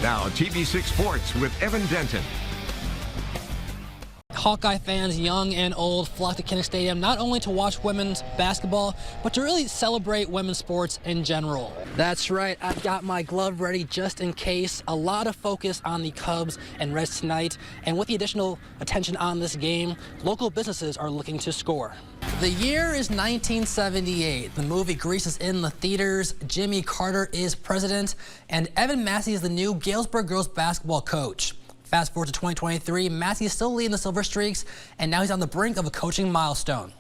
Now, TV6 Sports with Evan Denton. Hawkeye fans, young and old, flock to Kinnick Stadium not only to watch women's basketball, but to really celebrate women's sports in general. That's right, I've got my glove ready just in case. A lot of focus on the Cubs and Reds tonight, and with the additional attention on this game, local businesses are looking to score. The year is 1978. The movie Grease is in the theaters. Jimmy Carter is president, and Evan Massey is the new Galesburg girls basketball coach. Fast forward to 2023, Massey is still leading the Silver Streaks, and now he's on the brink of a coaching milestone.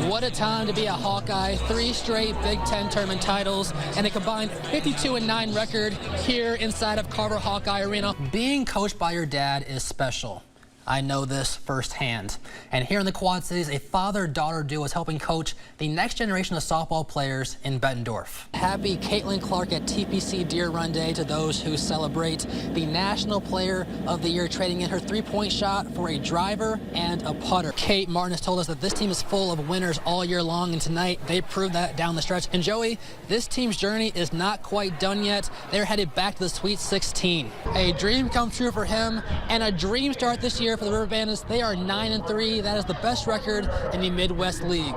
What a time to be a Hawkeye. 3 straight Big Ten tournament titles and a combined 52-9 record here inside of Carver Hawkeye Arena. Being coached by your dad is special. I know this firsthand. And here in the Quad Cities, a father-daughter duo is helping coach the next generation of softball players in Bettendorf. Happy Caitlin Clark at TPC Deer Run Day to those who celebrate the National Player of the Year, trading in her 3-point shot for a driver and a putter. Kate Martin has told us that this team is full of winners all year long, and tonight they proved that down the stretch. And Joey, this team's journey is not quite done yet. They're headed back to the Sweet 16. A dream come true for him, and a dream start this year for the River Bandits. They are 9-3. That is the best record in the Midwest League.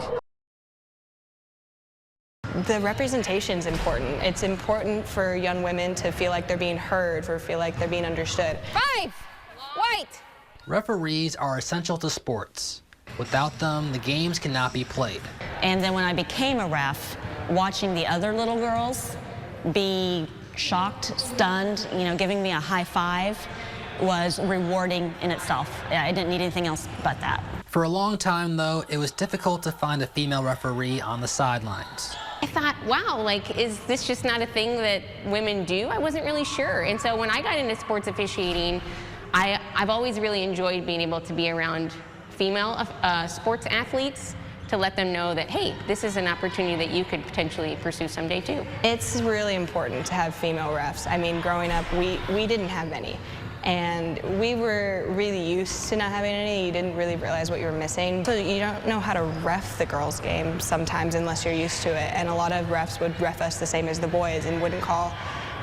The representation is important. It's important for young women to feel like they're being heard, for feel like they're being understood. 5, white. Referees are essential to sports. Without them, the games cannot be played. And then when I became a ref, watching the other little girls be shocked, stunned, giving me a high five, was rewarding in itself. I didn't need anything else but that. For a long time, though, it was difficult to find a female referee on the sidelines. I thought, wow, is this just not a thing that women do? I wasn't really sure. And so when I got into sports officiating, I've always really enjoyed being able to be around female sports athletes to let them know that, hey, this is an opportunity that you could potentially pursue someday too. It's really important to have female refs. I mean, growing up, we didn't have many. And we were really used to not having any. You didn't really realize what you were missing. So you don't know how to ref the girls' game sometimes unless you're used to it. And a lot of refs would ref us the same as the boys and wouldn't call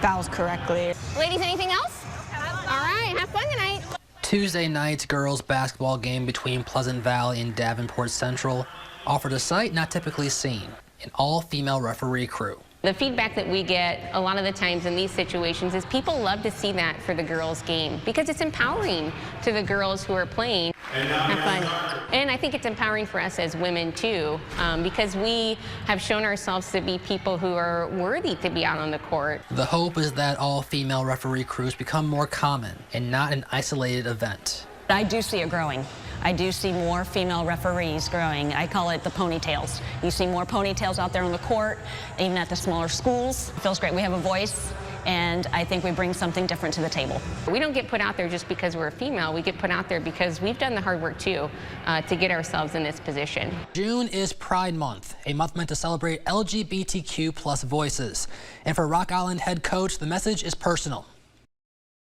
fouls correctly. Ladies, anything else? All right, have fun tonight. Tuesday night's girls' basketball game between Pleasant Valley and Davenport Central offered a sight not typically seen, an all-female referee crew. The feedback that we get a lot of the times in these situations is people love to see that for the girls' game because it's empowering to the girls who are playing. Have fun. And I think it's empowering for us as women too, because we have shown ourselves to be people who are worthy to be out on the court. The hope is that all female referee crews become more common and not an isolated event. I do see it growing. I do see more female referees growing. I call it the ponytails. You see more ponytails out there on the court, even at the smaller schools. It feels great. We have a voice, and I think we bring something different to the table. We don't get put out there just because we're a female. We get put out there because we've done the hard work too to get ourselves in this position. June is Pride Month, a month meant to celebrate LGBTQ+ voices. And for Rock Island head coach, the message is personal.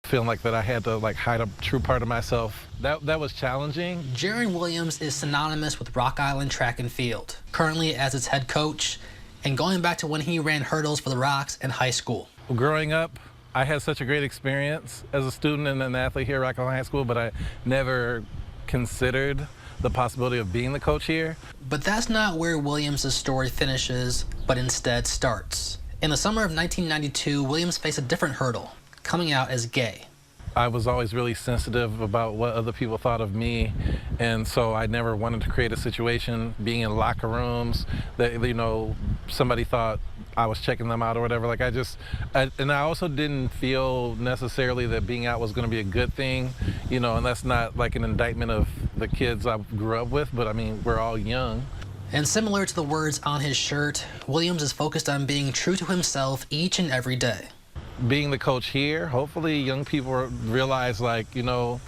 Feeling like that I had to hide a true part of myself. That was challenging. Jaron Williams is synonymous with Rock Island track and field, currently as its head coach, and going back to when he ran hurdles for the Rocks in high school. Growing up, I had such a great experience as a student and an athlete here at Rock Island High School, but I never considered the possibility of being the coach here. But that's not where Williams' story finishes, but instead starts. In the summer of 1992, Williams faced a different hurdle, coming out as gay. I was always really sensitive about what other people thought of me, and so I never wanted to create a situation being in locker rooms that somebody thought I was checking them out or whatever. And I also didn't feel necessarily that being out was going to be a good thing, and that's not like an indictment of the kids I grew up with, but I mean, we're all young. And similar to the words on his shirt, Williams is focused on being true to himself each and every day. Being the coach here, hopefully young people realize your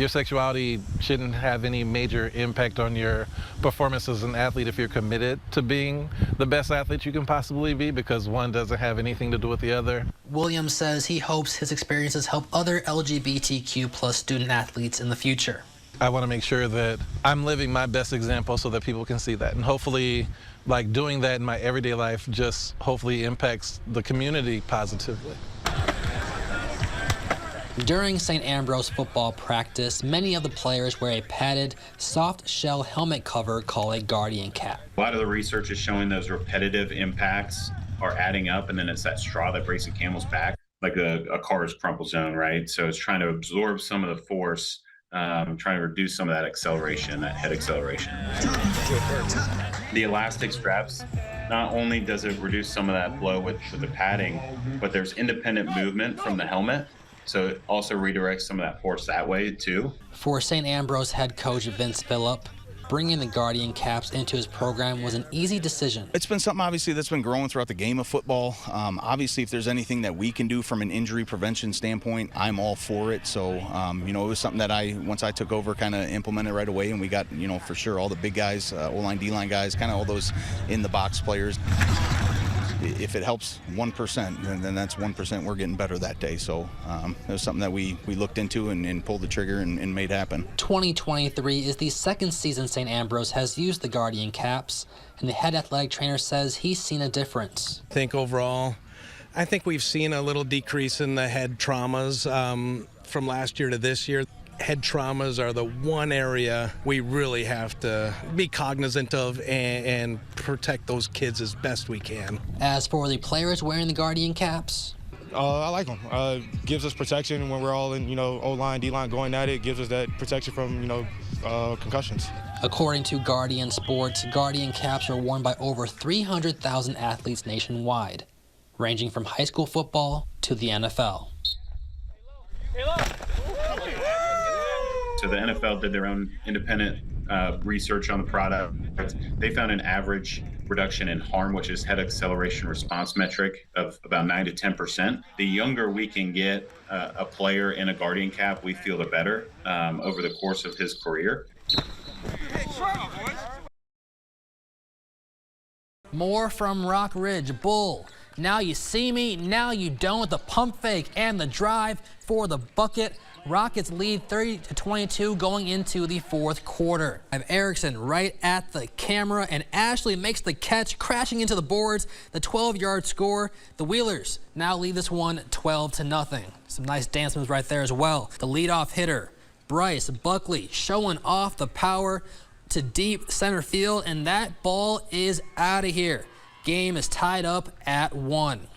sexuality shouldn't have any major impact on your performance as an athlete if you're committed to being the best athlete you can possibly be, because one doesn't have anything to do with the other. Williams says he hopes his experiences help other LGBTQ+ student athletes in the future. I want to make sure that I'm living my best example so that people can see that, and hopefully doing that in my everyday life just hopefully impacts the community positively. During St. Ambrose football practice, many of the players wear a padded, soft shell helmet cover called a guardian cap. A lot of the research is showing those repetitive impacts are adding up, and then it's that straw that breaks the camel's back, like a car's crumple zone, right? So it's trying to absorb some of the force, trying to reduce some of that acceleration, that head acceleration. The elastic straps, not only does it reduce some of that blow with the padding, but there's independent movement from the helmet. So it also redirects some of that force that way too. For St. Ambrose head coach Vince Phillip, bringing the guardian caps into his program was an easy decision. It's been something obviously that's been growing throughout the game of football. Obviously, if there's anything that we can do from an injury prevention standpoint, I'm all for it. So, you know, it was something that once I took over, kind of implemented right away, and we got, you know, for sure all the big guys, O-line, D-line guys, kind of all those in the box players. If it helps 1%, then that's 1% we're getting better that day. So it was something that we looked into and pulled the trigger and made happen. 2023 is the second season St. Ambrose has used the guardian caps, and the head athletic trainer says he's seen a difference. I think overall, I think we've seen a little decrease in the head traumas from last year to this year. Head traumas are the one area we really have to be cognizant of and protect those kids as best we can. As for the players wearing the guardian caps, I like them. Gives us protection when we're all in, you know, O-line, D-line going at it. Gives us that protection from, you know, concussions. According to Guardian Sports, guardian caps are worn by over 300,000 athletes nationwide, ranging from high school football to the NFL. So the NFL did their own independent research on the product. They found an average reduction in harm, which is head acceleration response metric, of about 9 to 10%. The younger we can get a player in a guardian cap, we feel the better over the course of his career. More from Rock Ridge. Bull. Now you see me, now you don't. The pump fake and the drive for the bucket. Rockets lead 30-22 going into the fourth quarter. I have Erickson right at the camera, and Ashley makes the catch, crashing into the boards. The 12-yard score. The Wheelers now lead this one 12-0. Some nice dance moves right there as well. The leadoff hitter, Bryce Buckley, showing off the power to deep center field, and that ball is out of here. Game is tied up at 1.